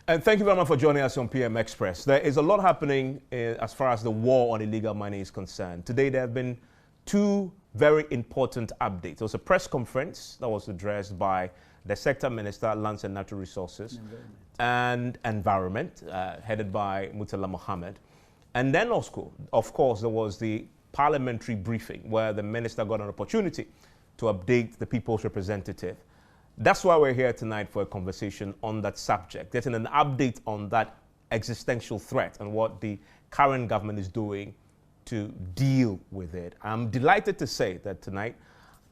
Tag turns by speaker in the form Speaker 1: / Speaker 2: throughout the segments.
Speaker 1: And thank you very much for joining us on PM Express. There is a lot happening as far as the war on illegal mining is concerned. Today there have been two very important updates. There was a press conference that was addressed by the Sector Minister, Lands and Natural Resources and Environment, headed by Murtala Mohammed. And then, of course, there was the parliamentary briefing where the minister got an opportunity to update the people's representative. That's why we're here tonight for a conversation on that subject, getting an update on that existential threat and what the current government is doing to deal with it. I'm delighted to say that tonight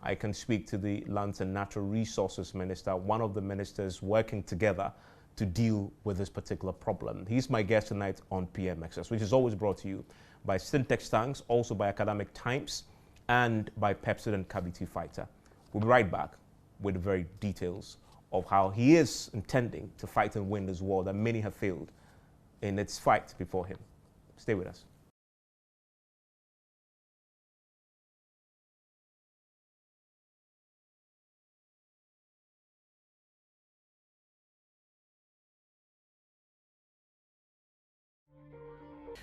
Speaker 1: I can speak to the Lands and Natural Resources Minister, one of the ministers working together to deal with this particular problem. He's my guest tonight on PM Express, which is always brought to you by Syntex Tanks, also by Academic Times, and by Pepsi and Cavity Fighter. We'll be right back with the very details of how he is intending to fight and win this war that many have failed in its fight before him. Stay with us.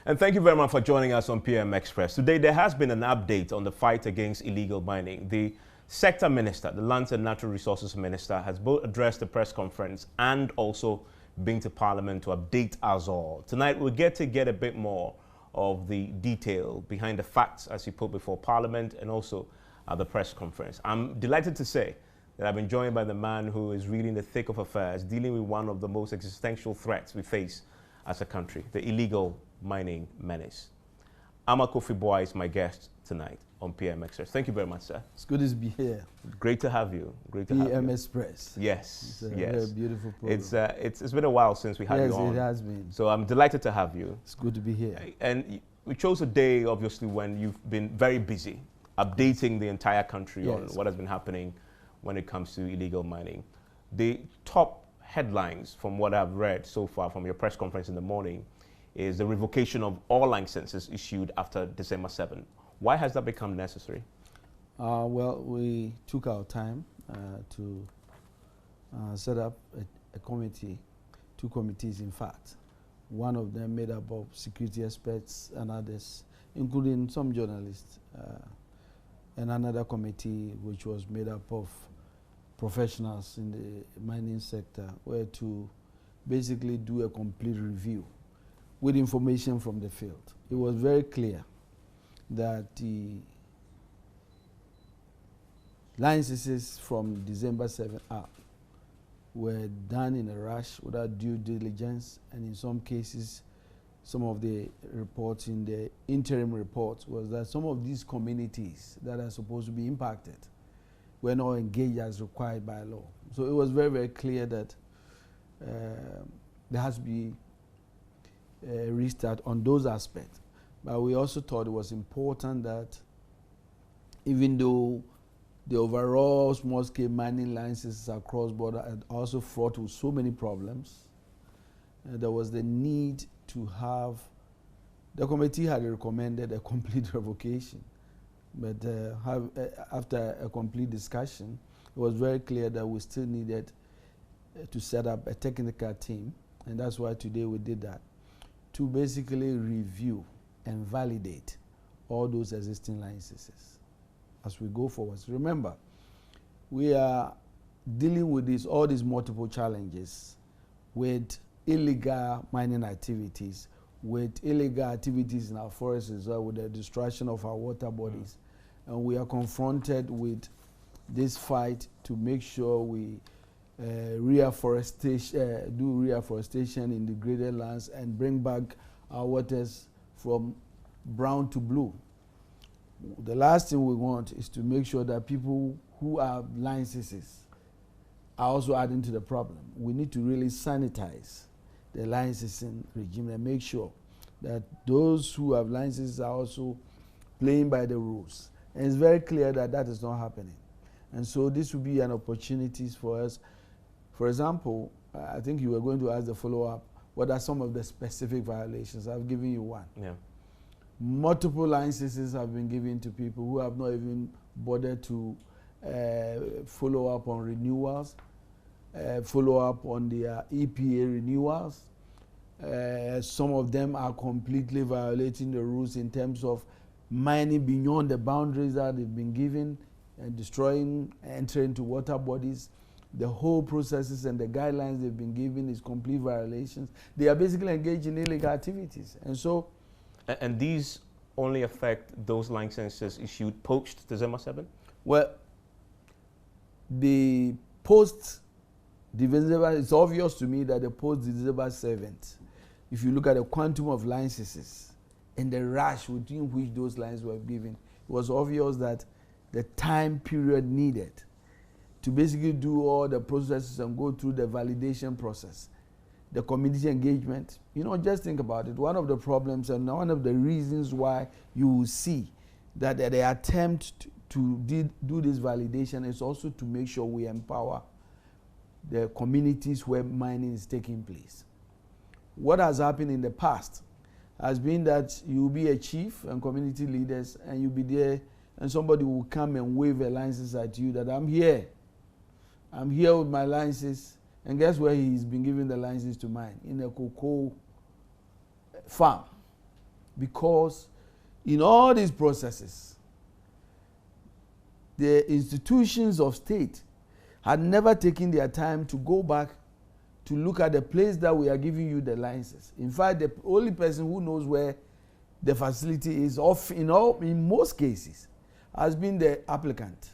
Speaker 1: And thank you very much for joining us on PM Express. Today there has been an update on the fight against illegal mining. The Sector Minister, the Lands and Natural Resources Minister, has both addressed the press conference and also been to Parliament to update us all. Tonight we'll get a bit more of the detail behind the facts as he put before Parliament and also at the press conference. I'm delighted to say that I've been joined by the man who is really in the thick of affairs, dealing with one of the most existential threats we face as a country, the illegal mining menace. Ama Kofi Boy is my guest tonight on PM Express. Thank you very much, sir.
Speaker 2: It's good to be here.
Speaker 1: Great to have you. Great to have you.
Speaker 2: PM Express.
Speaker 1: Yes,
Speaker 2: it's a
Speaker 1: yes.
Speaker 2: very beautiful program.
Speaker 1: It's been a while since we had you on.
Speaker 2: Yes, it has been.
Speaker 1: So I'm delighted to have you.
Speaker 2: It's good to be here.
Speaker 1: And we chose a day, obviously, when you've been very busy updating the entire country on what has been happening when it comes to illegal mining. The top headlines from what I've read so far from your press conference in the morning is the revocation of all licenses issued after December 7. Why has that become necessary?
Speaker 2: Well, we took our time to set up a committee, two committees in fact. One of them made up of security experts and others, including some journalists, and another committee which was made up of professionals in the mining sector, were to basically do a complete review with information from the field. It was very clear that the licenses from December 7 up were done in a rush without due diligence, and in some cases, some of the reports in the interim reports was that some of these communities that are supposed to be impacted were not engaged as required by law. So it was very, very clear that there has to be a restart on those aspects. But we also thought it was important that even though the overall small-scale mining licenses across border are also fraught with so many problems, there was the need to have, the committee had recommended a complete revocation. But after a complete discussion, it was very clear that we still needed to set up a technical team, and that's why today we did that, to basically review and validate all those existing licenses as we go forward. So remember, we are dealing with all these multiple challenges with illegal mining activities, with illegal activities in our forests as well, with the destruction of our water bodies. And we are confronted with this fight to make sure we do reforestation in degraded lands and bring back our waters from brown to blue. The last thing we want is to make sure that people who have licenses are also adding to the problem. We need to really sanitize the licensing regime and make sure that those who have licenses are also playing by the rules. And it's very clear that that is not happening. And so this will be an opportunity for us. For example, I think you were going to ask the follow-up, what are some of the specific violations? I've given you one.
Speaker 1: Yeah.
Speaker 2: Multiple licenses have been given to people who have not even bothered to follow up on renewals. follow up on their EPA renewals. Some of them are completely violating the rules in terms of mining beyond the boundaries that they've been given and destroying, entering into water bodies. The whole processes and the guidelines they've been given is complete violations. They are basically engaged in illegal activities. And so...
Speaker 1: And these only affect those licenses issued post December 7?
Speaker 2: Well, the post-December, it's obvious to me that the post-December 7th, if you look at the quantum of licenses and the rush within which those licenses were given, it was obvious that the time period needed to basically do all the processes and go through the validation process, the community engagement. You know, just think about it. One of the problems and one of the reasons why you will see that the attempt to do this validation is also to make sure we empower the communities where mining is taking place. What has happened in the past has been that you will be a chief and community leaders and you'll be there and somebody will come and wave a license at you that I'm here with my licenses, and guess where he's been given the licenses to mine? In a cocoa farm. Because in all these processes, the institutions of state had never taken their time to go back to look at the place that we are giving you the licenses. In fact, the only person who knows where the facility is in most cases has been the applicant,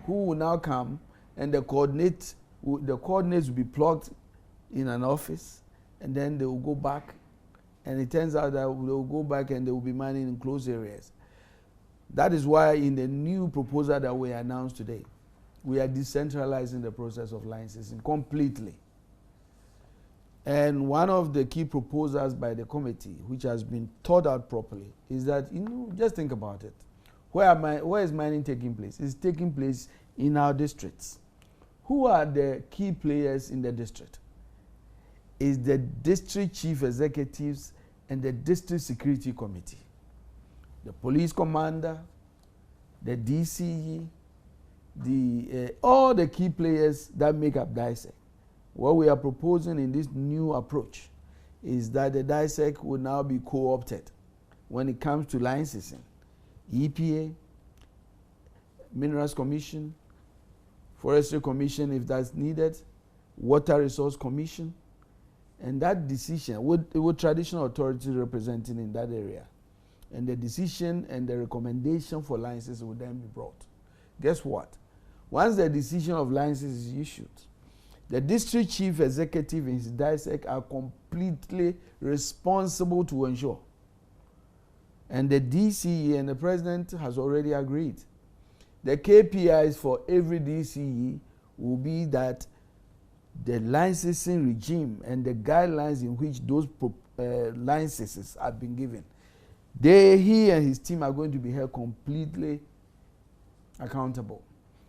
Speaker 2: who will now come and the coordinates will be plugged in an office, and then they will go back, and it turns out that they will go back and they will be mining in closed areas. That is why in the new proposal that we announced today, we are decentralizing the process of licensing completely. And one of the key proposals by the committee, which has been thought out properly, is that, you know, just think about it. Where is mining taking place? It's taking place in our districts. Who are the key players in the district? It's the district chief executives and the district security committee, the police commander, the DCE, all the key players that make up DISEC. What we are proposing in this new approach is that the DISEC will now be co-opted when it comes to licensing. EPA, Minerals Commission, Forestry Commission if that's needed, Water Resource Commission, and that decision with traditional authorities representing in that area. And the decision and the recommendation for licenses will then be brought. Guess what? Once the decision of license is issued, the district chief executive and his DISEC are completely responsible to ensure. And the DCE and the president has already agreed. The KPIs for every DCE will be that the licensing regime and the guidelines in which those licenses have been given, he and his team are going to be held completely accountable.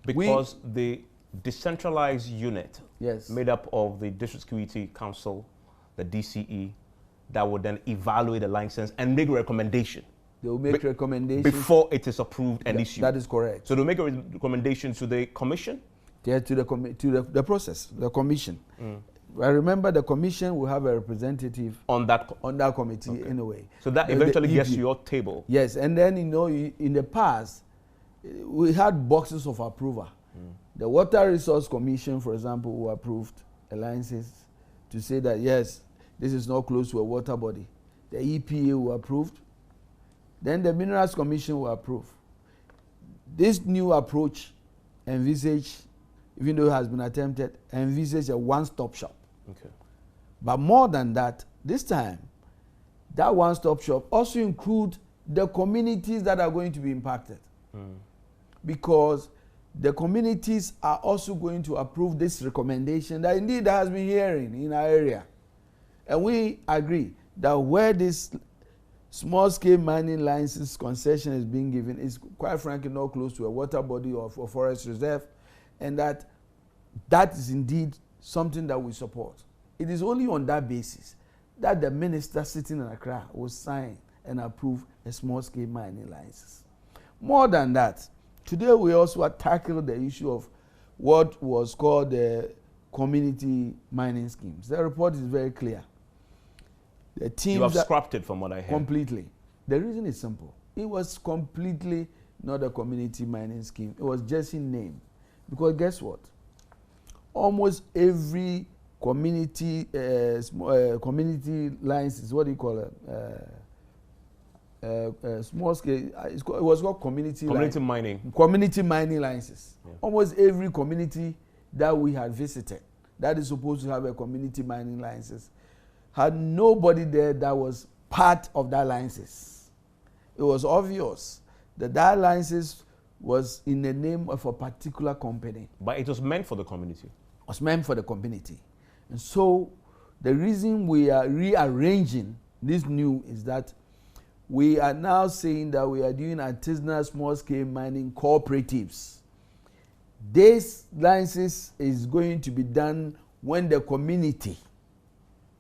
Speaker 1: Because the decentralized unit,
Speaker 2: yes,
Speaker 1: made up of the District Security Council, the DCE, that would then evaluate the license and make a recommendation.
Speaker 2: They will make recommendations
Speaker 1: before it is approved and issued.
Speaker 2: That is correct.
Speaker 1: So they'll make a recommendation to the commission?
Speaker 2: Yeah, to the process, the commission. I remember the commission will have a representative
Speaker 1: on that
Speaker 2: committee, okay, in a way.
Speaker 1: So that eventually gets to your table.
Speaker 2: Yes, and then in the past, we had boxes of approval. The Water Resource Commission, for example, who approved alliances to say that yes, this is not close to a water body. The EPA who approved. Then the Minerals Commission will approve. This new approach envisage, even though it has been attempted, envisage a one-stop shop.
Speaker 1: Okay.
Speaker 2: But more than that, this time, that one-stop shop also includes the communities that are going to be impacted. Because the communities are also going to approve this recommendation that indeed there has been hearing in our area. And we agree that where this small-scale mining license concession is being given is quite frankly not close to a water body or a forest reserve, and that is indeed something that we support. It is only on that basis that the minister sitting in Accra will sign and approve a small-scale mining license. More than that, today we also tackled the issue of what was called the community mining schemes. The report is very clear. The teams
Speaker 1: you have scrapped it from what I heard.
Speaker 2: Completely. The reason is simple. It was completely not a community mining scheme. It was just in name. Because guess what? Almost every community community license, what do you call it? Small scale. It was called community
Speaker 1: mining.
Speaker 2: Community mining licenses.
Speaker 1: Yeah.
Speaker 2: Almost every community that we had visited that is supposed to have a community mining license had nobody there that was part of that license. It was obvious that that license was in the name of a particular company.
Speaker 1: But it was meant for the community.
Speaker 2: It was meant for the community. And so the reason we are rearranging this new is that we are now saying that we are doing artisanal small-scale mining cooperatives. This license is going to be done when the community,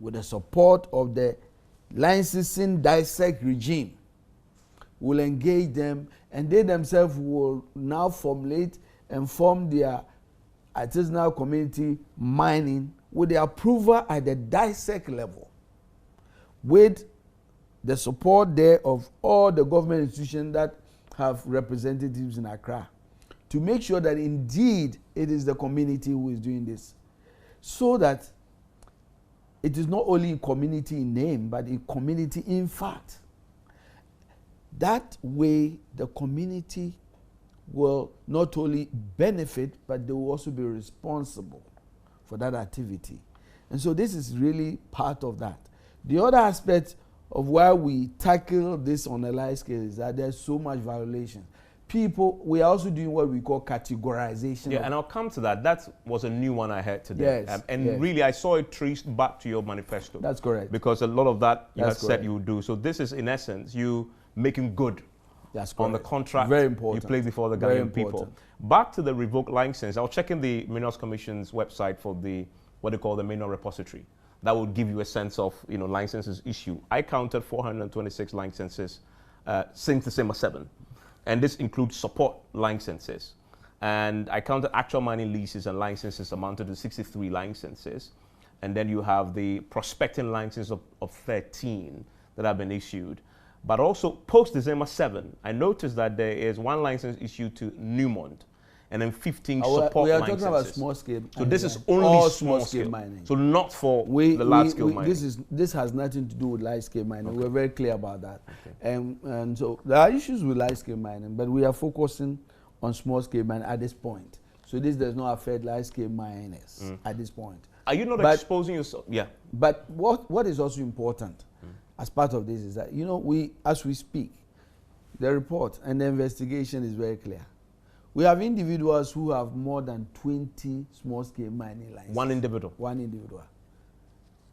Speaker 2: with the support of the licensing dissect regime, will engage them, and they themselves will now formulate and form their artisanal community mining with the approval at the dissect level, with the support there of all the government institutions that have representatives in Accra, to make sure that indeed it is the community who is doing this, so that it is not only community in name, but in community in fact. That way, the community will not only benefit, but they will also be responsible for that activity. And so this is really part of that. The other aspect of why we tackle this on a large scale is that there's so much violation. People, we are also doing what we call categorization.
Speaker 1: Yeah, and I'll come to that. That was a new one I heard today.
Speaker 2: Yes,
Speaker 1: and really, I saw it traced back to your manifesto.
Speaker 2: That's correct.
Speaker 1: Because a lot of that you had
Speaker 2: That's
Speaker 1: said
Speaker 2: correct.
Speaker 1: you would do. So this is, in essence, you making good
Speaker 2: That's
Speaker 1: on the
Speaker 2: correct.
Speaker 1: contract
Speaker 2: Very important.
Speaker 1: you place before the
Speaker 2: Very
Speaker 1: Ghanaian people.
Speaker 2: important.
Speaker 1: Back to the revoked license, I was checking the Minerals Commission's website for the what they call the mineral repository. That will give you a sense of licenses issued. I counted 426 licenses since December 7. And this includes support licenses. And I counted actual mining leases and licenses amounted to 63 licenses. And then you have the prospecting license of 13 that have been issued. But also post-December 7, I noticed that there is one license issued to Newmont and then 15 support licenses.
Speaker 2: We are talking about small scale.
Speaker 1: So this is only small
Speaker 2: scale
Speaker 1: scale
Speaker 2: mining.
Speaker 1: So not for the large scale mining.
Speaker 2: This has nothing to do with large scale mining.
Speaker 1: Okay.
Speaker 2: We're very clear about that.
Speaker 1: Okay.
Speaker 2: And so there are issues with large scale mining, but we are focusing on small scale mining at this point. So this does not affect large scale miners at this point.
Speaker 1: Are you not exposing yourself? Yeah.
Speaker 2: But what is also important as part of this is that, as we speak, the report and the investigation is very clear. We have individuals who have more than 20 small-scale mining licenses.
Speaker 1: One individual?
Speaker 2: One individual.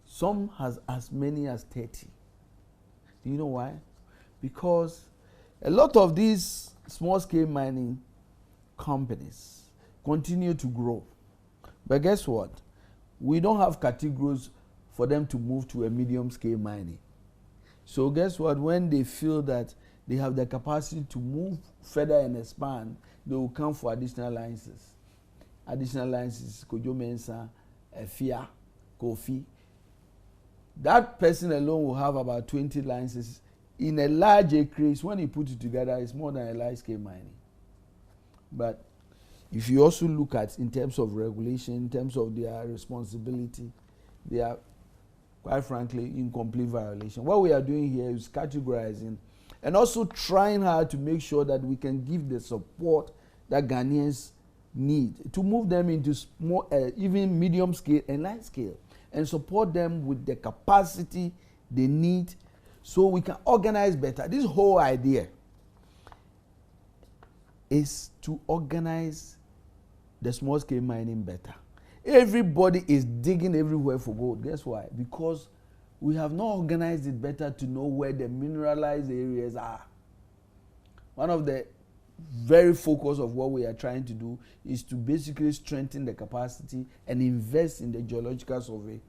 Speaker 2: Some has as many as 30. Do you know why? Because a lot of these small-scale mining companies continue to grow. But guess what? We don't have categories for them to move to a medium-scale mining. So guess what? When they feel that they have the capacity to move further and expand, they will come for additional licenses. Additional licenses, Kojo Mensa, Efia, Kofi. That person alone will have about 20 licenses. In a large acreage, when you put it together, it's more than a large-scale mining. But if you also look at, in terms of regulation, in terms of their responsibility, they are, quite frankly, in complete violation. What we are doing here is categorizing and also trying hard to make sure that we can give the support that Ghanaians need to move them into small, even medium scale and large scale, and support them with the capacity they need so we can organize better. This whole idea is to organize the small scale mining better. Everybody is digging everywhere for gold. Guess why? Because we have not organized it better to know where the mineralized areas are. One of the very focus of what we are trying to do is to basically strengthen the capacity and invest in the geological survey.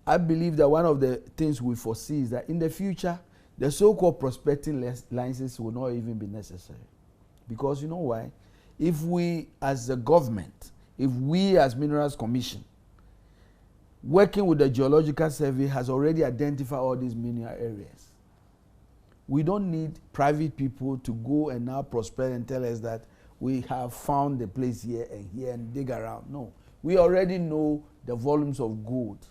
Speaker 2: I believe that one of the things we foresee is that in the future, the so-called prospecting licenses will not even be necessary. Because you know why? If we, as a government, if we as Minerals Commission, working with the Geological Survey, has already identified all these mineral areas, we don't need private people to go and now prospect and tell us that we have found the place here and dig around. No, we already know the volumes of gold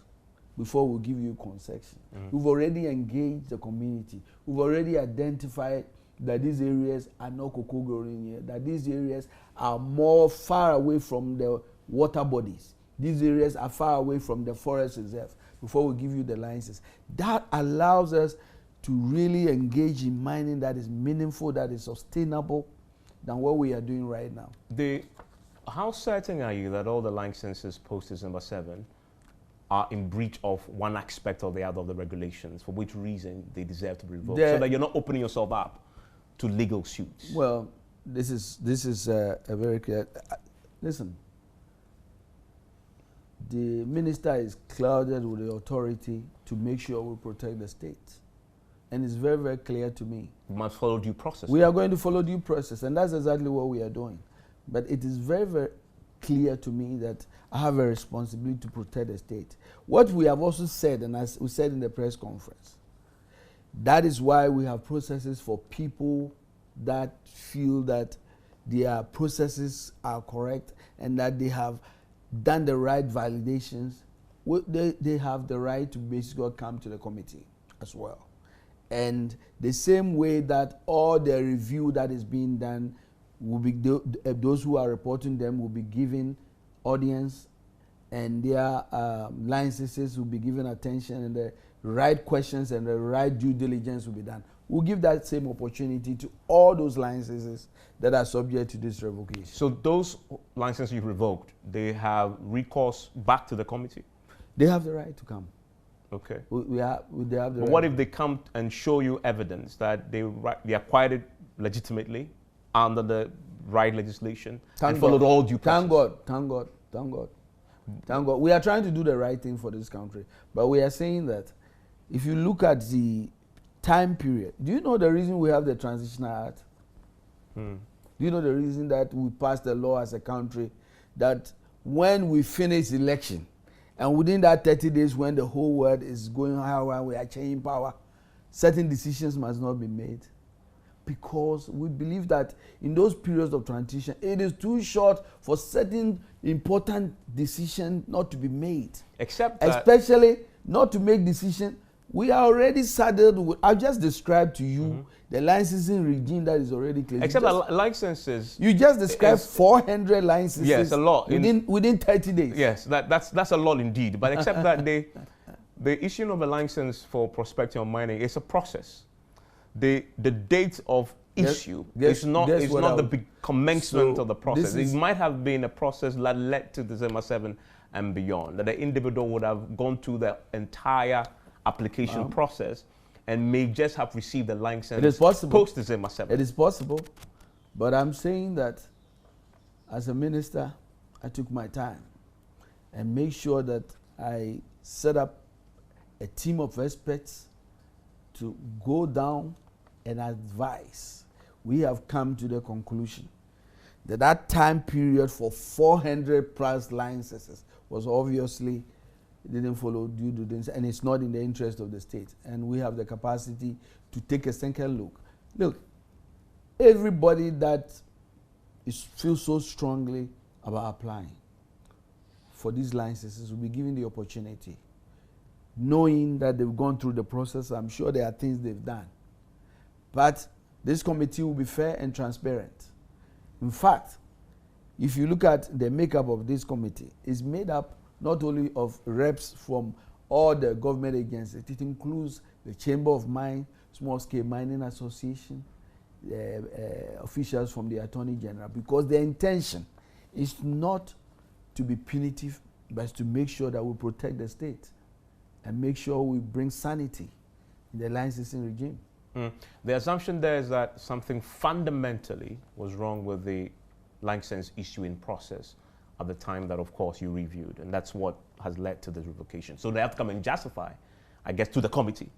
Speaker 2: before we give you concession. We've already engaged the community. We've already identified that these areas are not cocoa growing here, that these areas are more far away from the water bodies. These areas are far away from the forest reserve before we give you the licenses. That allows us to really engage in mining that is meaningful, that is sustainable than what we are doing right now.
Speaker 1: How certain are you that all the licenses post December 7 are in breach of one aspect or the other of the regulations, for which reason they deserve to be revoked, so that you're not opening yourself up to legal suits?
Speaker 2: Well, this is a very clear. Listen, the minister is clouded with the authority to make sure we protect the state, and it's very, very clear to me.
Speaker 1: We must follow due process.
Speaker 2: We are going to follow due process, and that's exactly what we are doing. But it is very, very clear to me that I have a responsibility to protect the state. What we have also said, and as we said in the press conference, that is why we have processes for people that feel that their processes are correct and that they have done the right validations. They have the right to basically come to the committee as well. And the same way that all the review that is being done will be, those who are reporting them will be given audience, and their licenses will be given attention, and the right questions and the right due diligence will be done. We'll give that same opportunity to all those licenses that are subject to this revocation.
Speaker 1: So those licenses you've revoked, they have recourse back to the committee?
Speaker 2: They have the right to come.
Speaker 1: Okay.
Speaker 2: They have the right.
Speaker 1: But what if they come and show you evidence that they acquired it legitimately under the right legislation and followed all due process?
Speaker 2: Thank God. We are trying to do the right thing for this country. But we are saying that if you look at the time period, do you know the reason we have the Transitional Act? Do you know the reason that we passed the law as a country that when we finish election, and within that 30 days when the whole world is going how we are changing power, certain decisions must not be made? Because we believe that in those periods of transition, it is too short for certain important decisions not to be made. Especially not to make decisions. We are already saddled with, I've just described to you the licensing regime that is already clear.
Speaker 1: Except that licenses.
Speaker 2: You just described 400 licenses.
Speaker 1: Yes, a lot.
Speaker 2: Within 30 days.
Speaker 1: Yes, that's a lot indeed. But except that the issuing of a license for prospecting or mining is a process. The date of issue is not the big commencement of the process. It might have been a process that led to December 7 and beyond, that the individual would have gone through the entire application process and may just have received the license.
Speaker 2: It is possible.
Speaker 1: Post December 7.
Speaker 2: It is possible. But I'm saying that as a minister, I took my time and made sure that I set up a team of experts to go down and advise. We have come to the conclusion that that time period for 400 plus licenses was obviously didn't follow due diligence, and it's not in the interest of the state. And we have the capacity to take a second look. Look, everybody that feels so strongly about applying for these licenses will be given the opportunity, knowing that they've gone through the process. I'm sure there are things they've done. But this committee will be fair and transparent. In fact, if you look at the makeup of this committee, it's made up not only of reps from all the government agencies, it includes the Chamber of Mine, Small Scale Mining Association, officials from the Attorney General, because the intention is not to be punitive, but to make sure that we protect the state and make sure we bring sanity in the licensing regime.
Speaker 1: The assumption there is that something fundamentally was wrong with the license issuing process at the time that, of course, you reviewed, and that's what has led to this revocation. So they have to come and justify, I guess, to the committee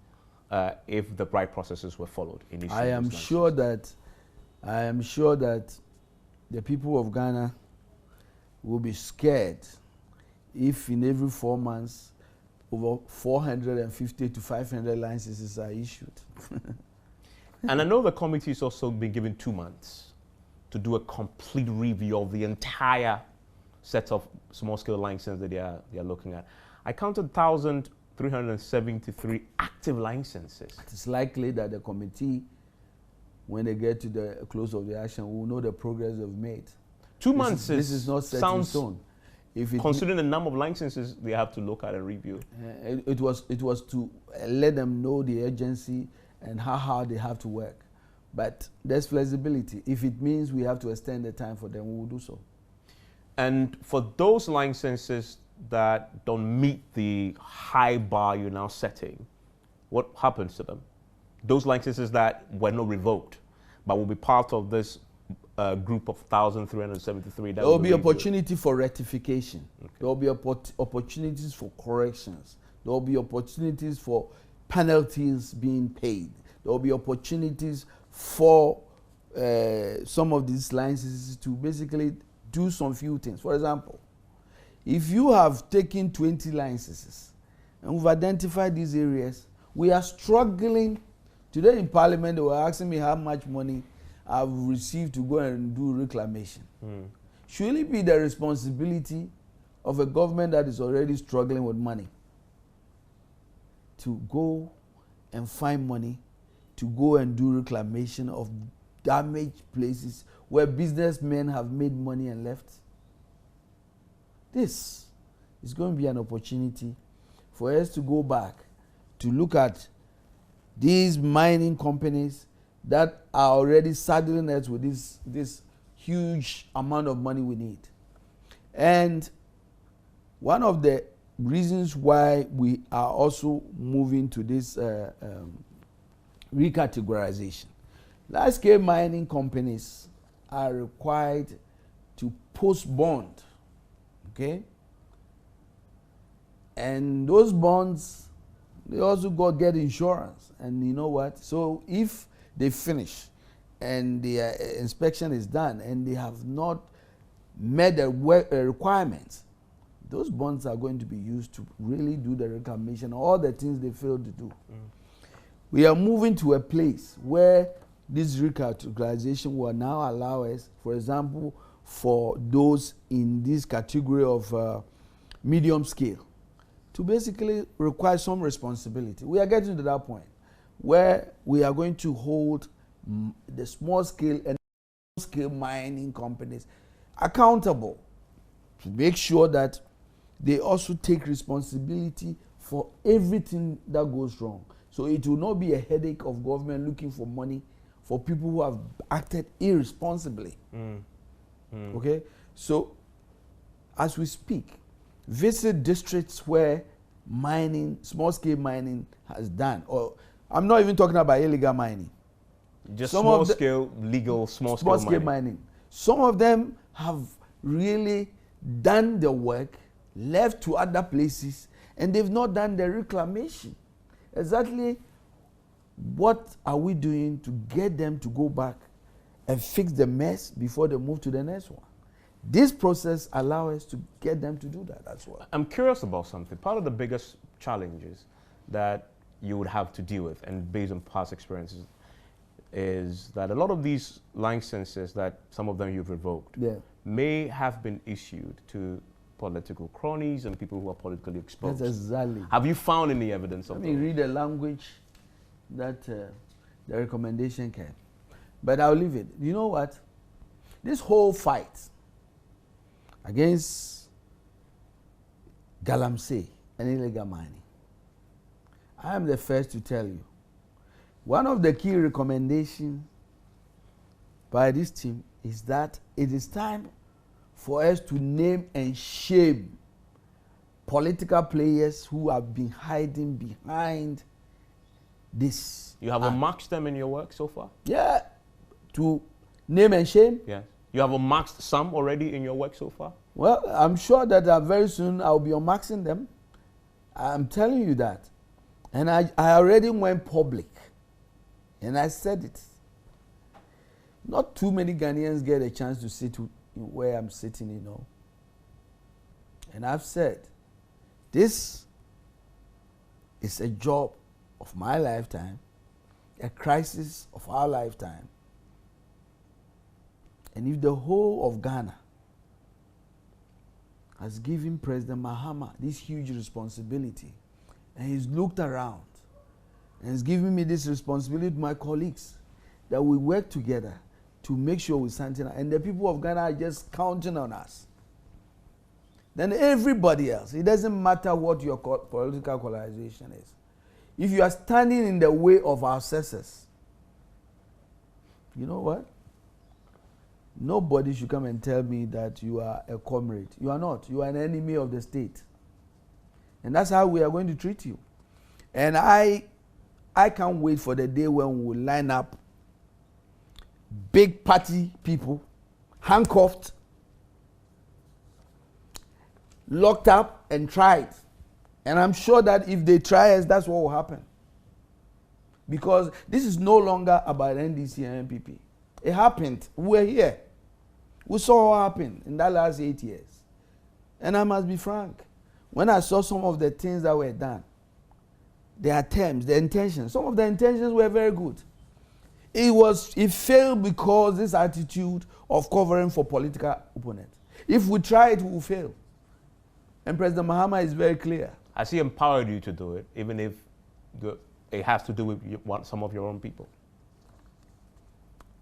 Speaker 1: if the right processes were followed initially. I am sure
Speaker 2: that the people of Ghana will be scared if in every 4 months over 450 to 500 licenses are issued.
Speaker 1: And I know the committee has also been given 2 months to do a complete review of the entire set of small-scale licenses that they are looking at. I counted 1,373 active licenses.
Speaker 2: It's likely that the committee, when they get to the close of the action, will know the progress they've made.
Speaker 1: 2 months
Speaker 2: this is not set in stone.
Speaker 1: Considering the number of licenses they have to look at and review.
Speaker 2: It was to let them know the urgency and how hard they have to work. But there's flexibility. If it means we have to extend the time for them, we will do so.
Speaker 1: And for those licenses that don't meet the high bar you're now setting, what happens to them? Those licenses that were not revoked, but will be part of this group of 1,373.
Speaker 2: There will be opportunity for rectification. Okay. There will be opportunities for corrections. There will be opportunities for penalties being paid. There will be opportunities for some of these licenses to basically do some few things. For example, if you have taken 20 licenses and we've identified these areas, we are struggling. Today in Parliament, they were asking me how much money I've received to go and do reclamation. Should it be the responsibility of a government that is already struggling with money to go and find money to go and do reclamation of damaged places where businessmen have made money and left? This is going to be an opportunity for us to go back to look at these mining companies that are already saddling us with this huge amount of money we need. And one of the reasons why we are also moving to this recategorization, large-scale mining companies are required to post bond, okay? And those bonds, they also get insurance. And you know what? So if they finish and the inspection is done and they have not met the requirements, those bonds are going to be used to really do the reclamation, all the things they failed to do. We are moving to a place where this recategorization will now allow us, for example, for those in this category of medium scale, to basically require some responsibility. We are getting to that point where we are going to hold the small scale and scale mining companies accountable to make sure that they also take responsibility for everything that goes wrong. So it will not be a headache of government looking for money for people who have acted irresponsibly. Okay? So as we speak, visit districts where mining, small scale mining has done, or I'm not even talking about illegal mining.
Speaker 1: Just small scale, legal, small scale
Speaker 2: mining. Some of them have really done the work, left to other places, and they've not done the reclamation. Exactly what are we doing to get them to go back and fix the mess before they move to the next one? This process allows us to get them to do that as well.
Speaker 1: I'm curious about something. Part of the biggest challenges that you would have to deal with, and based on past experiences, is that a lot of these licenses that some of them you've revoked may have been issued to political cronies and people who are politically exposed.
Speaker 2: That's exactly.
Speaker 1: Have you found any evidence of that?
Speaker 2: Let me read the language that the recommendation can. But I'll leave it. You know what? This whole fight against Galamsey and illegal mining, I am the first to tell you, one of the key recommendations by this team is that it is time for us to name and shame political players who have been hiding behind this.
Speaker 1: You have unmarked them in your work so far?
Speaker 2: Yeah, to name and shame.
Speaker 1: Yes. You have unmarked some already in your work so far?
Speaker 2: Well, I'm sure that very soon I'll be unmarking them. I'm telling you that. And I already went public. And I said it. Not too many Ghanaians get a chance to sit where I'm sitting, you know. And I've said, this is a job of my lifetime, a crisis of our lifetime. And if the whole of Ghana has given President Mahama this huge responsibility, and he's looked around and he's given me this responsibility to my colleagues, that we work together to make sure we're something, and the people of Ghana are just counting on us, then everybody else, it doesn't matter what your political polarization is. If you are standing in the way of our success, you know what? Nobody should come and tell me that you are a comrade. You are not. You are an enemy of the state. And that's how we are going to treat you. And I can't wait for the day when we will line up big party people, handcuffed, locked up and tried. And I'm sure that if they try us, that's what will happen. Because this is no longer about NDC and MPP. It happened. We're here. We saw what happened in that last 8 years. And I must be frank. When I saw some of the things that were done, the attempts, the intentions, some of the intentions were very good. It failed because this attitude of covering for political opponents. If we try it, we will fail. And President Mahama is very clear.
Speaker 1: Has he empowered you to do it, even if it has to do with some of your own people?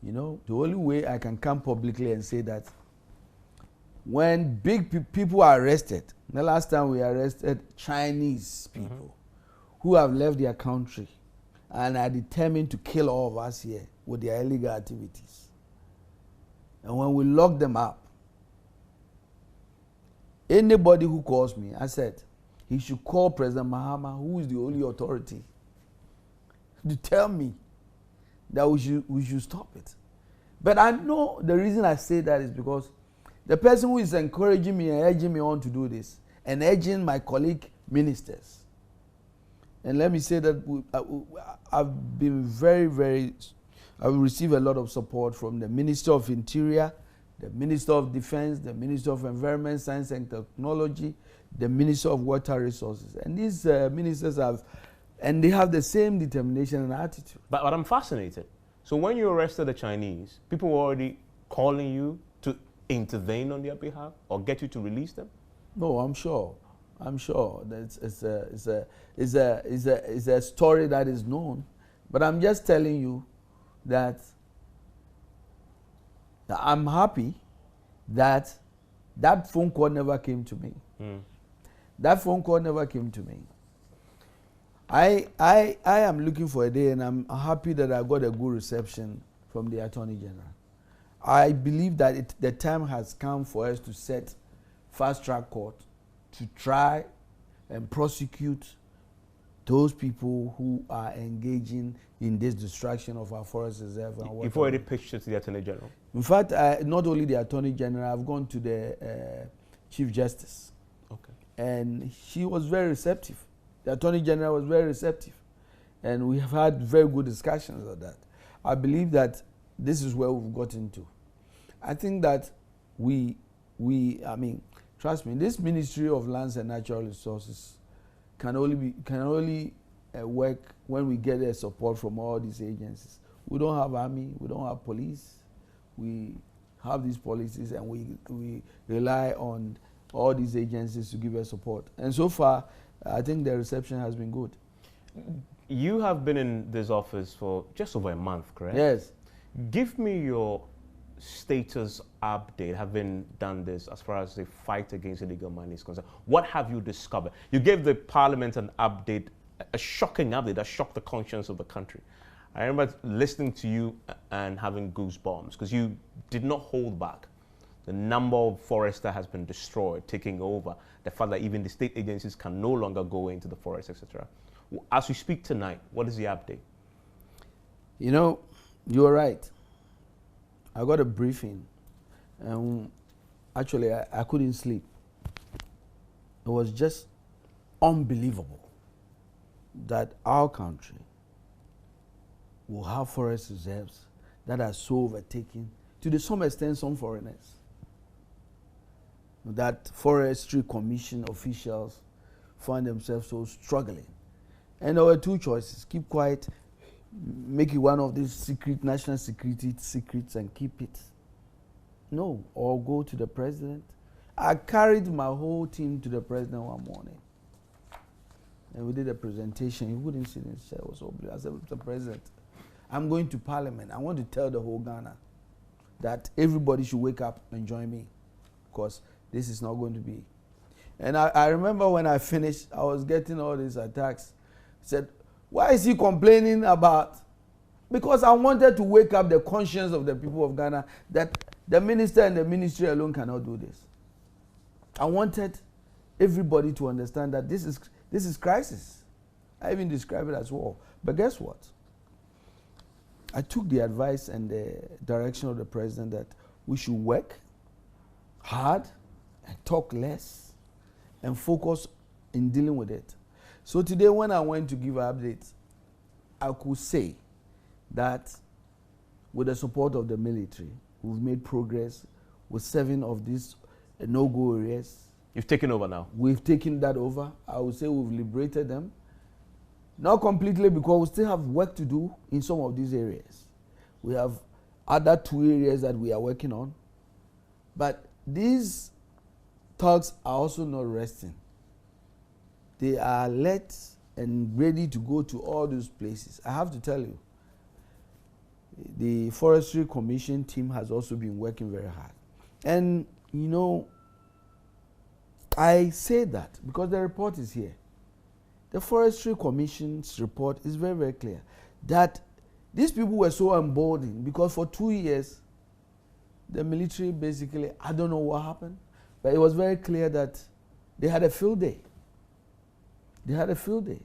Speaker 2: You know, the only way I can come publicly and say that when big people are arrested, the last time we arrested Chinese people who have left their country and are determined to kill all of us here with their illegal activities. And when we lock them up, anybody who calls me, I said, he should call President Mahama, who is the only authority, to tell me that we should stop it. But I know the reason I say that is because the person who is encouraging me and urging me on to do this, and urging my colleague ministers, and let me say that I've been I've received a lot of support from the Minister of Interior, the Minister of Defense, the Minister of Environment, Science and Technology, the Minister of Water Resources. And these ministers they have the same determination and attitude.
Speaker 1: But I'm fascinated. So when you arrested the Chinese, people were already calling you to intervene on their behalf or get you to release them?
Speaker 2: No, I'm sure. I'm sure that it's a story that is known. But I'm just telling you that I'm happy that that phone call never came to me. That phone call never came to me. I am looking for a day, and I'm happy that I got a good reception from the Attorney General. I believe that the time has come for us to set fast-track court to try and prosecute those people who are engaging in this destruction of our forest reserve.
Speaker 1: You've already pitched it to the Attorney General?
Speaker 2: In fact, not only the Attorney General, I've gone to the Chief Justice.
Speaker 1: Okay.
Speaker 2: And she was very receptive. The Attorney General was very receptive. And we have had very good discussions on that. I believe that this is where we've gotten to. I think that I mean, trust me, this Ministry of Lands and Natural Resources can only work when we get the support from all these agencies. We don't have army, we don't have police. We have these policies, and we rely on all these agencies to give us support. And so far, I think the reception has been good.
Speaker 1: You have been in this office for just over a month, correct?
Speaker 2: Yes.
Speaker 1: Give me your status update, having done this, as far as the fight against illegal mining is concerned. What have you discovered? You gave the Parliament an update, a shocking update that shocked the conscience of the country. I remember listening to you and having goosebumps because you did not hold back. The number of forests that has been destroyed, taking over, the fact that even the state agencies can no longer go into the forest, etc. As we speak tonight, what is the update?
Speaker 2: You know, you're right. I got a briefing, and actually I couldn't sleep. It was just unbelievable that our country will have forest reserves that are so overtaken, to some extent, some foreigners. that Forestry Commission officials find themselves so struggling. And there were two choices: keep quiet, make it one of these secret national security secrets and keep it. No, or go to the president. I carried my whole team to the president one morning. And we did a presentation. He wouldn't sit in his chair. Was so blue. I said, Mr. President, I'm going to Parliament. I want to tell the whole Ghana that everybody should wake up and join me, because this is not going to be. And I remember when I finished, I was getting all these attacks. He said, why is he complaining about? Because I wanted to wake up the conscience of the people of Ghana that the minister and the ministry alone cannot do this. I wanted everybody to understand that this is crisis. I even describe it as war. But guess what? I took the advice and the direction of the president that we should work hard and talk less and focus in dealing with it. So today when I went to give updates, I could say that with the support of the military, we've made progress with 7 of these no-go areas.
Speaker 1: You've taken over now? We've
Speaker 2: taken that over. I would say we've liberated them. Not completely, because we still have work to do in some of these areas. We have other 2 areas that we are working on. But these thugs are also not resting. They are alert and ready to go to all those places. I have to tell you, the Forestry Commission team has also been working very hard. And, you know, I say that because the report is here. The Forestry Commission's report is very, very clear that these people were so emboldened because for 2 years, the military basically, I don't know what happened, but it was very clear that they had a field day. They had a field day.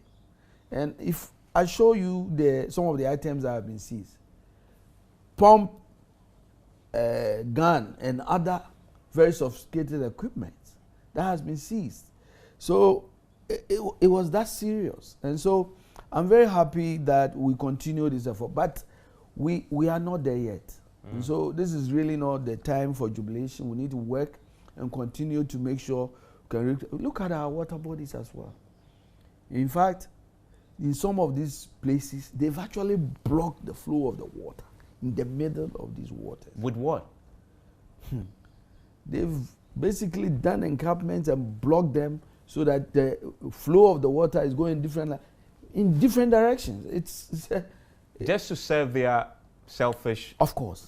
Speaker 2: And if I show you some of the items that have been seized, pump, gun, and other very sophisticated equipment that has been seized. So it was that serious. And so I'm very happy that we continue this effort, but we are not there yet. And so this is really not the time for jubilation. We need to work and continue to make sure we can look at our water bodies as well. In fact, in some of these places, they've actually blocked the flow of the water in the middle of these waters.
Speaker 1: With what?
Speaker 2: They've basically done encampments and blocked them so that the flow of the water is going in different directions. It's
Speaker 1: just to serve their selfish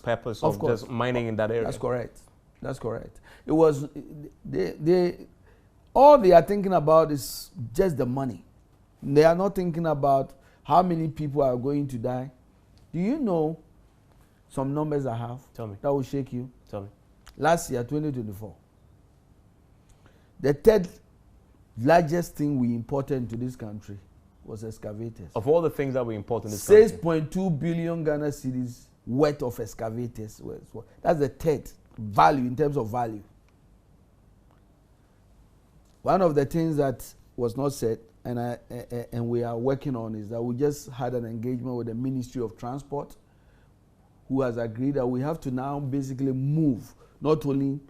Speaker 1: purpose of just mining in that area.
Speaker 2: That's correct. That's correct. It was all they are thinking about is just the money. They are not thinking about how many people are going to die. Do you know some numbers I have?
Speaker 1: Tell me.
Speaker 2: That will shake you.
Speaker 1: Tell me.
Speaker 2: Last year, 2024, the third largest thing we imported into this country was excavators.
Speaker 1: Of all the things that we import in this country?
Speaker 2: 6.2 billion Ghana cedis worth of excavators. That's the third value in terms of value. One of the things that was not said, and we are working on, is that we just had an engagement with the Ministry of Transport, who has agreed that we have to now basically move, not only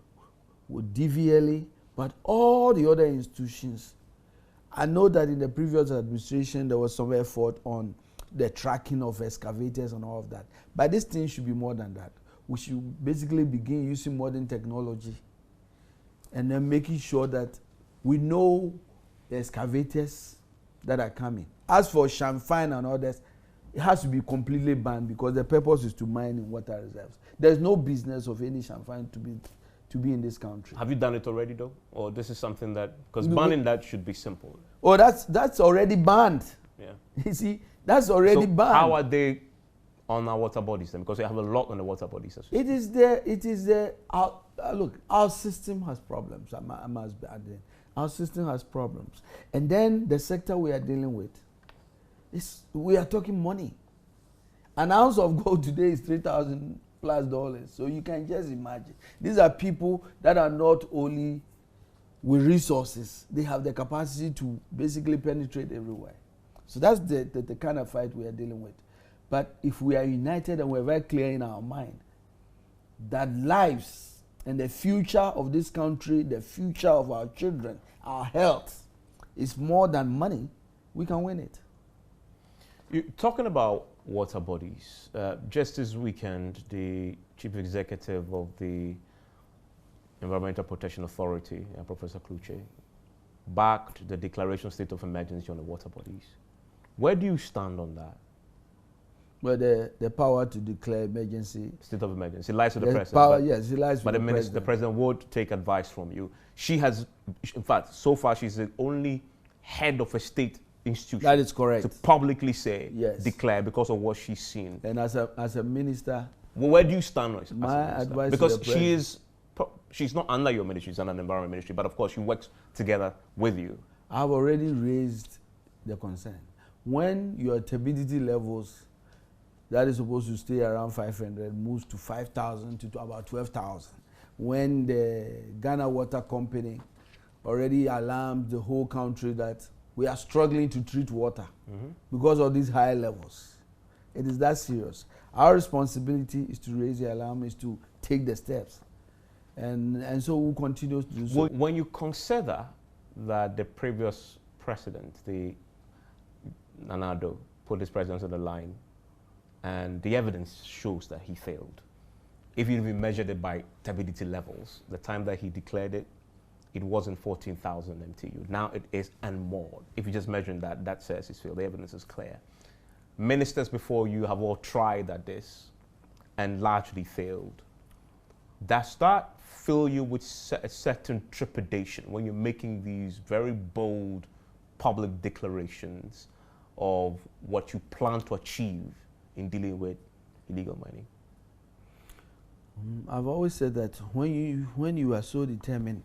Speaker 2: with DVLA, but all the other institutions. I know that in the previous administration, there was some effort on the tracking of excavators and all of that. But this thing should be more than that. We should basically begin using modern technology and then making sure that we know the excavators that are coming. As for champagne and others, it has to be completely banned because the purpose is to mine in water reserves. There's no business of any champagne to be in this country.
Speaker 1: Have you done it already though? Or this is something that, because banning that should be simple.
Speaker 2: Oh, that's already banned.
Speaker 1: Yeah.
Speaker 2: You see, that's already banned.
Speaker 1: How are they on our water bodies then? Because we have a lot on the water bodies as well.
Speaker 2: It is there. Look, our system has problems. I must be adding. Our system has problems. And then the sector we are dealing with, we are talking money. An ounce of gold today is $3,000+. So you can just imagine. These are people that are not only with resources, they have the capacity to basically penetrate everywhere. So that's the kind of fight we are dealing with. But if we are united and we're very clear in our mind that lives and the future of this country, the future of our children, our health, is more than money, we can win it.
Speaker 1: You're talking about water bodies. Just this weekend, the chief executive of the Environmental Protection Authority, Professor Kluche, backed the declaration state of emergency on the water bodies. Where do you stand on that?
Speaker 2: Well, the power to declare emergency.
Speaker 1: State of emergency. It lies with the president.
Speaker 2: Power, yes, it lies with the president.
Speaker 1: But the president would take advice from you. She has, in fact, so far she's the only head of a state institution.
Speaker 2: That is correct.
Speaker 1: To publicly say,
Speaker 2: yes,
Speaker 1: declare because of what she's seen.
Speaker 2: And as a minister,
Speaker 1: well, where do you stand as
Speaker 2: my advice
Speaker 1: because
Speaker 2: to the president,
Speaker 1: she's not under your ministry, she's under an environment ministry, but of course she works together with you.
Speaker 2: I've already raised the concern. When your turbidity levels that is supposed to stay around 500 moves to 5,000 to about 12,000, when the Ghana Water Company already alarmed the whole country that we are struggling to treat water because of these high levels. It is that serious. Our responsibility is to raise the alarm, is to take the steps. And so we'll continue to do so.
Speaker 1: When you consider that the previous president, the Nanado, put his president on the line, and the evidence shows that he failed. If you even measured it by turbidity levels, the time that he declared it, it wasn't 14,000 MTU. Now it is and more. If you just measure that, that says he's failed. The evidence is clear. Ministers before you have all tried at this and largely failed. Does that fill you with a certain trepidation when you're making these very bold public declarations of what you plan to achieve in dealing with illegal mining?
Speaker 2: I've always said that when you are so determined,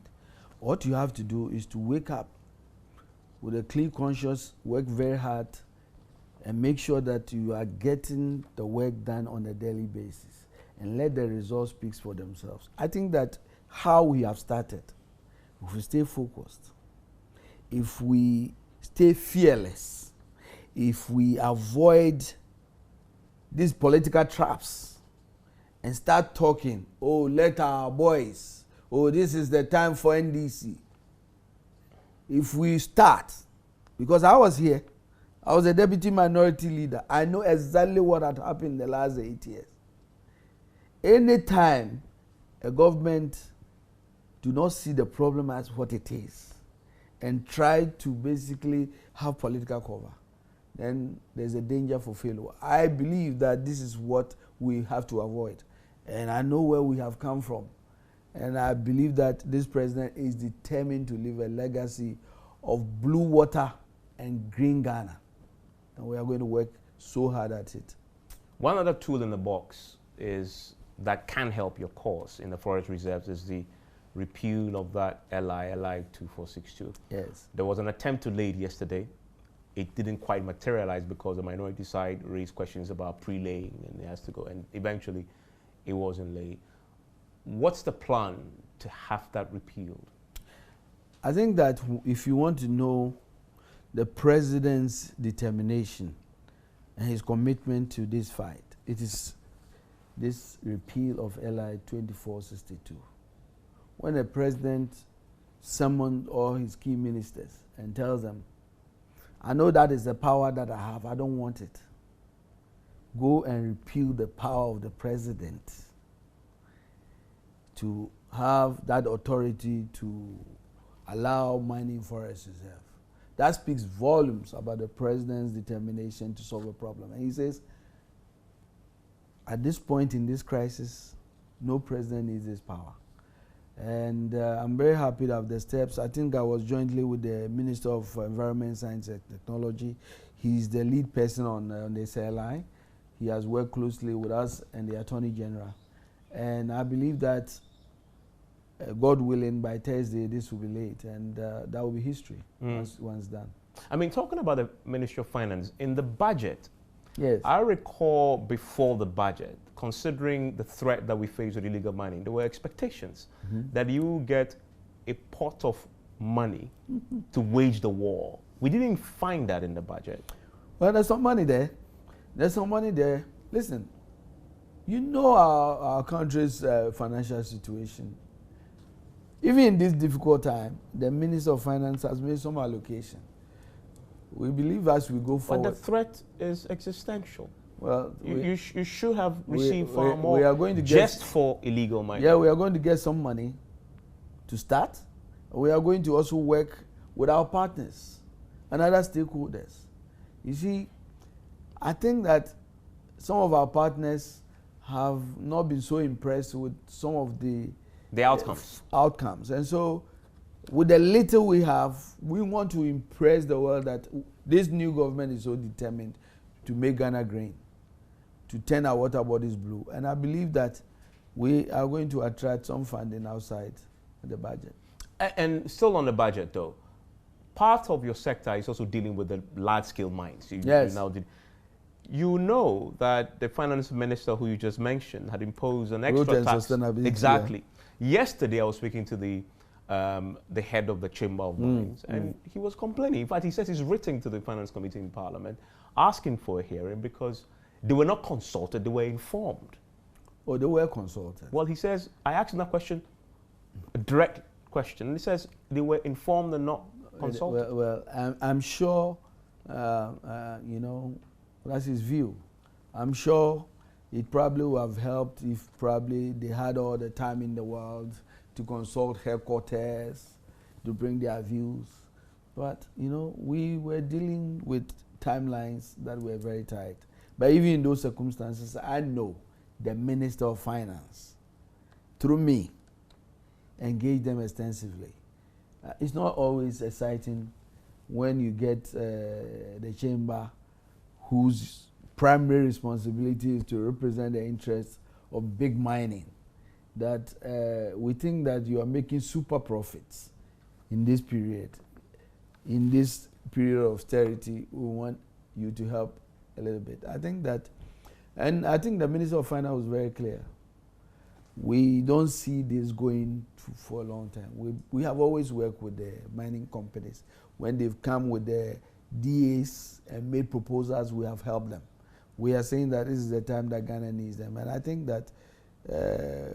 Speaker 2: what you have to do is to wake up with a clear conscience, work very hard, and make sure that you are getting the work done on a daily basis, and let the results speak for themselves. I think that how we have started, if we stay focused, if we stay fearless, if we avoid these political traps and start talking, oh, let our boys, oh, this is the time for NDC. If we start, because I was here, I was a deputy minority leader. I know exactly what had happened in the last 8 years. Anytime a government do not see the problem as what it is and try to basically have political cover, then there's a danger for failure. I believe that this is what we have to avoid. And I know where we have come from. And I believe that this president is determined to leave a legacy of blue water and green Ghana. And we are going to work so hard at it.
Speaker 1: One other tool in the box is that can help your cause in the forest reserves is the repeal of that LI 2462.
Speaker 2: Yes.
Speaker 1: There was an attempt to lay it yesterday. It didn't quite materialize because the minority side raised questions about pre-laying and it has to go, and eventually it wasn't laid. What's the plan to have that repealed?
Speaker 2: I think that if you want to know the president's determination and his commitment to this fight, it is this repeal of LI 2462. When the president summoned all his key ministers and tells them, I know that is the power that I have, I don't want it. Go and repeal the power of the president to have that authority to allow mining forest reserve. That speaks volumes about the president's determination to solve a problem. And he says, at this point in this crisis, no president needs this power. And I'm very happy to have the steps. I think I was jointly with the Minister of Environment, Science and Technology. He's the lead person on the SLI. He has worked closely with us and the Attorney General. And I believe that, God willing, by Thursday, this will be late. And that will be history once done.
Speaker 1: I mean, talking about the Ministry of Finance, in the budget,
Speaker 2: yes,
Speaker 1: I recall before the budget, considering the threat that we face with illegal mining, there were expectations that you get a pot of money to wage the war. We didn't find that in the budget.
Speaker 2: Well, there's some money there. There's some money there. Listen, you know our country's financial situation. even in this difficult time, the Minister of Finance has made some allocation. We believe as we go forward.
Speaker 1: But the threat is existential.
Speaker 2: Well,
Speaker 1: you should have received far more
Speaker 2: we are going to
Speaker 1: just for illegal mining.
Speaker 2: Yeah, we are going to get some money to start. We are going to also work with our partners and other stakeholders. You see, I think that some of our partners have not been so impressed with some of the outcomes. And so, with the little we have, we want to impress the world that this new government is so determined to make Ghana green, to turn our water bodies blue. And I believe that we are going to attract some funding outside the budget.
Speaker 1: And still on the budget, though, part of your sector is also dealing with the large-scale mines.
Speaker 2: Yes.
Speaker 1: You know that the finance minister who you just mentioned had imposed an extra tax. Exactly. Yeah. Yesterday, I was speaking to the head of the Chamber of Mines, and he was complaining. In fact, he says he's written to the Finance Committee in Parliament asking for a hearing because they were not consulted, they were informed.
Speaker 2: Oh, they were consulted.
Speaker 1: Well, he says, I asked him that question, a direct question, and he says they were informed and not consulted.
Speaker 2: Well, I'm sure, you know, that's his view. I'm sure it probably would have helped if probably they had all the time in the world to consult headquarters, to bring their views. But, you know, we were dealing with timelines that were very tight. But even in those circumstances, I know the Minister of Finance, through me, engaged them extensively. It's not always exciting when you get the chamber whose primary responsibility is to represent the interests of big mining, that we think that you are making super profits in this period. In this period of austerity, we want you to help a little bit. I think that, and I think the Minister of Finance was very clear. We don't see this going for a long time. We have always worked with the mining companies. When they've come with the DAs and made proposals, we have helped them. We are saying that this is the time that Ghana needs them. And I think that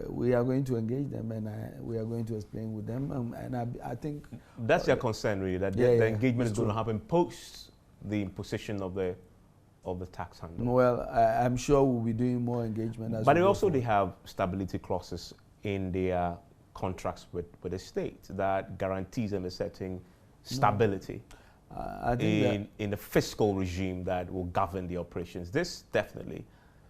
Speaker 2: we are going to engage them, and we are going to explain with them. And I think
Speaker 1: that's your concern, really, that the engagement is going to happen post the imposition of the tax handle.
Speaker 2: Well, I'm sure we'll be doing more engagement.
Speaker 1: But they have stability clauses in their contracts with the state that guarantees them a certain stability in the fiscal regime that will govern the operations. This definitely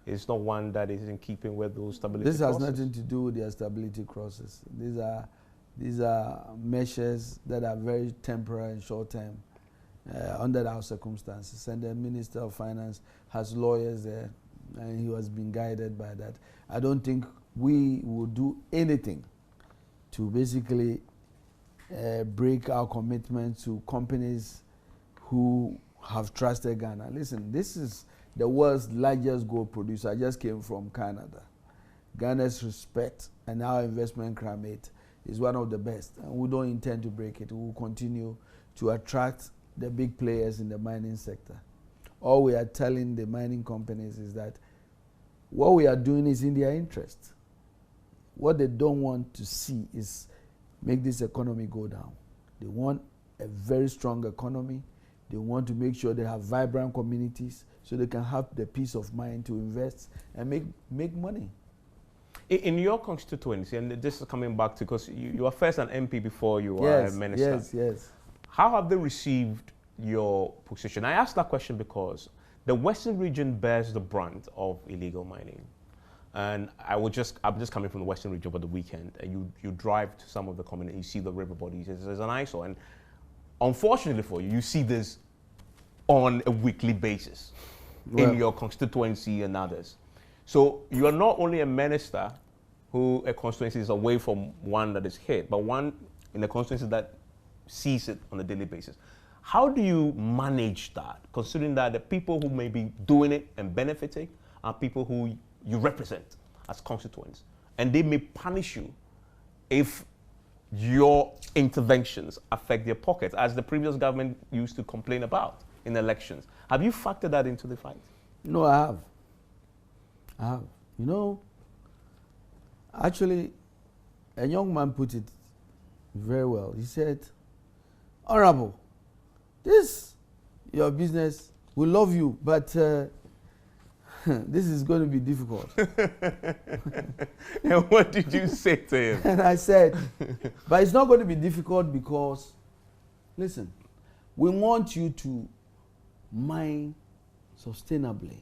Speaker 1: is not one that is in keeping with those stability clauses.
Speaker 2: This has nothing to do with their stability clauses. These are measures that are very temporary and short term under our circumstances. And the Minister of Finance has lawyers there, and he has been guided by that. I don't think we will do anything to basically break our commitment to companies who have trusted Ghana. Listen, this is the world's largest gold producer. I just came from Canada. Ghana's respect and our investment climate is one of the best, and we don't intend to break it. We will continue to attract the big players in the mining sector. All we are telling the mining companies is that what we are doing is in their interest. What they don't want to see is make this economy go down. They want a very strong economy. They want to make sure they have vibrant communities so they can have the peace of mind to invest and make money.
Speaker 1: In your constituency, and this is coming back to, because you are first an MP before you are a minister.
Speaker 2: Yes.
Speaker 1: How have they received your position? I ask that question because the Western region bears the brunt of illegal mining. And I'm just coming from the Western region over the weekend, and you drive to some of the communities, you see the river bodies, there's an eyesore. And unfortunately for you, you see this on a weekly basis in your constituency and others. So you are not only a minister who a constituency is away from one that is hit, but one in a constituency that sees it on a daily basis. How do you manage that, considering that the people who may be doing it and benefiting are people who you represent as constituents, and they may punish you if your interventions affect their pockets, as the previous government used to complain about in elections? Have you factored that into the fight?
Speaker 2: No, I have. You know, actually, a young man put it very well. He said, Honorable, this, your business, we love you, but this is going to be difficult.
Speaker 1: And what did you say to him?
Speaker 2: And I said, but it's not going to be difficult because, listen, we want you to mine sustainably.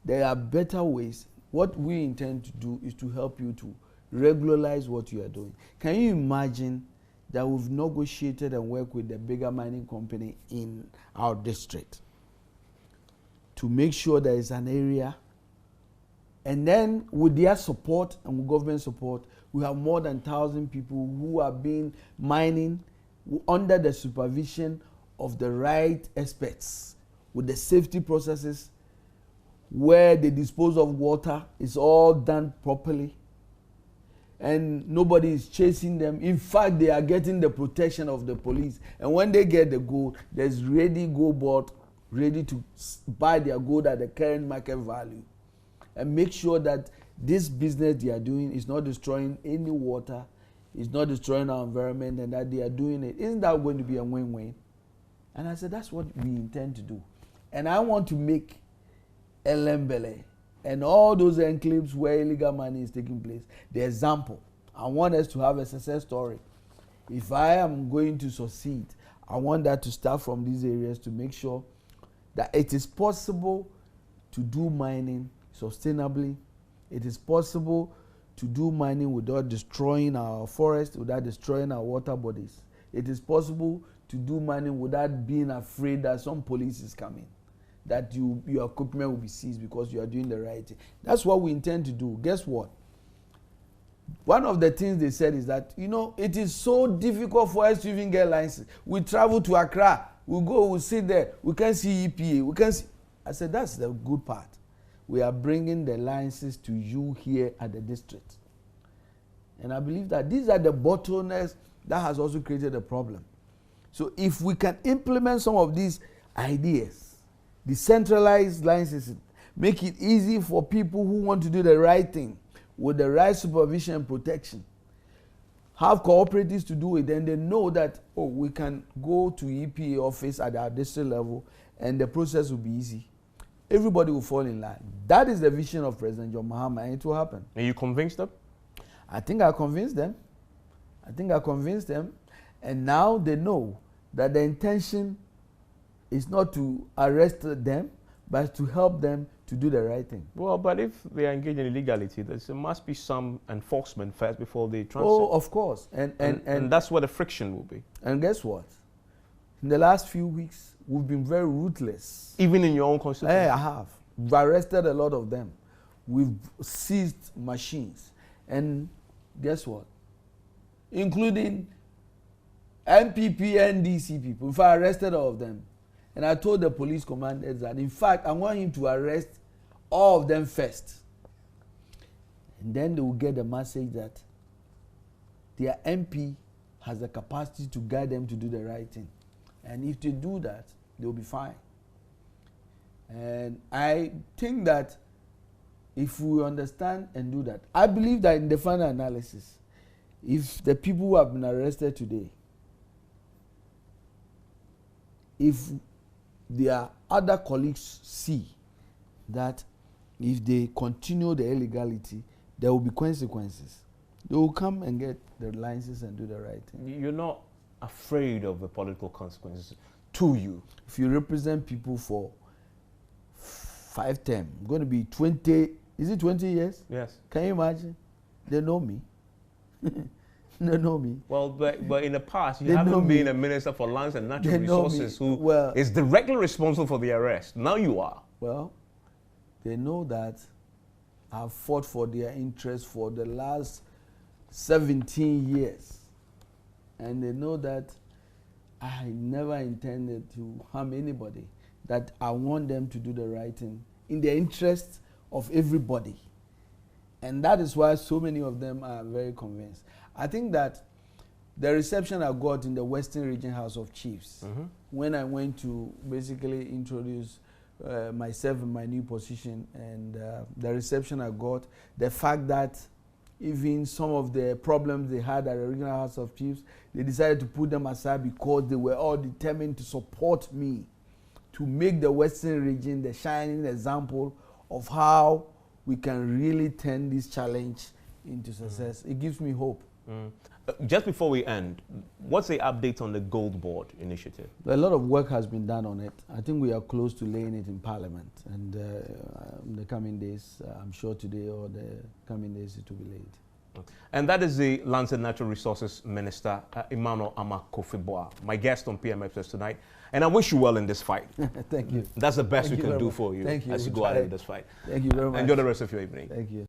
Speaker 2: There are better ways. What we intend to do is to help you to regularize what you are doing. Can you imagine that we've negotiated and worked with the bigger mining company in our district to make sure there is an area, and then with their support and with government support, we have more than 1,000 people who are being mining under the supervision of the right experts with the safety processes, where the disposal of water is all done properly and nobody is chasing them. In fact, they are getting the protection of the police, and when they get the gold, there's ready gold board ready to buy their gold at the current market value, and make sure that this business they are doing is not destroying any water, is not destroying our environment, and that they are doing it. Isn't that going to be a win-win? And I said, that's what we intend to do. And I want to make Elembele and all those enclaves where illegal mining is taking place the example. I want us to have a success story. If I am going to succeed, I want that to start from these areas to make sure that it is possible to do mining sustainably. It is possible to do mining without destroying our forest, without destroying our water bodies. It is possible to do mining without being afraid that some police is coming, that your equipment will be seized because you are doing the right thing. That's what we intend to do. Guess what? One of the things they said is that, it is so difficult for us to even get license. We travel to Accra, we go, we sit there, we can see EPA, we can see. I said, that's the good part. We are bringing the licenses to you here at the district. And I believe that these are the bottlenecks that has also created a problem. So if we can implement some of these ideas, decentralized licenses, make it easy for people who want to do the right thing with the right supervision and protection, have cooperatives to do it, then they know that, we can go to EPA office at our district level and the process will be easy. Everybody will fall in line. That is the vision of President John Mahama, and it will happen.
Speaker 1: And you convinced them?
Speaker 2: I think I convinced them. And now they know that the intention is not to arrest them, but to help them to do the right thing.
Speaker 1: Well, but if they are engaged in illegality, there must be some enforcement first before they transit.
Speaker 2: Oh, of course. And
Speaker 1: that's where the friction will be.
Speaker 2: And guess what? In the last few weeks, we've been very ruthless.
Speaker 1: Even in your own constituency?
Speaker 2: I have. We've arrested a lot of them. We've seized machines. And guess what? Including MPP and DC people. If I arrested all of them, and I told the police commanders that, in fact, I want him to arrest all of them first. And then they will get the message that their MP has the capacity to guide them to do the right thing. And if they do that, they'll be fine. And I think that if we understand and do that, I believe that in the final analysis, if the people who have been arrested today, if their other colleagues see that if they continue the illegality, there will be consequences, they will come and get the licenses and do the right thing.
Speaker 1: You're not afraid of the political consequences to you?
Speaker 2: If you represent people for 5 terms, going to be 20, is it 20 years?
Speaker 1: Yes.
Speaker 2: Can you imagine? They know me. They know me.
Speaker 1: Well, but in the past, you haven't been a minister for lands and natural resources who is directly responsible for the arrest. Now you are.
Speaker 2: Well, they know that I've fought for their interests for the last 17 years. And they know that I never intended to harm anybody, that I want them to do the right thing in the interest of everybody. And that is why so many of them are very convinced. I think that the reception I got in the Western Region House of Chiefs, when I went to basically introduce myself in my new position, and the reception I got, the fact that even some of the problems they had at the Regional House of Chiefs, they decided to put them aside because they were all determined to support me, to make the Western region the shining example of how we can really turn this challenge into success. It gives me hope.
Speaker 1: Just before we end, what's the update on the Gold Board initiative?
Speaker 2: A lot of work has been done on it. I think we are close to laying it in Parliament, and in the coming days, I'm sure today or the coming days it will be laid.
Speaker 1: And that is the Lands and Natural Resources Minister, Emmanuel Amakofiboa, my guest on PM Express tonight. And I wish you well in this fight.
Speaker 2: Thank you.
Speaker 1: That's the best
Speaker 2: Thank
Speaker 1: we
Speaker 2: you
Speaker 1: can do
Speaker 2: much.
Speaker 1: for you
Speaker 2: Thank you.
Speaker 1: as you go out in this fight.
Speaker 2: Thank you very much.
Speaker 1: Enjoy the rest of your evening.
Speaker 2: Thank you.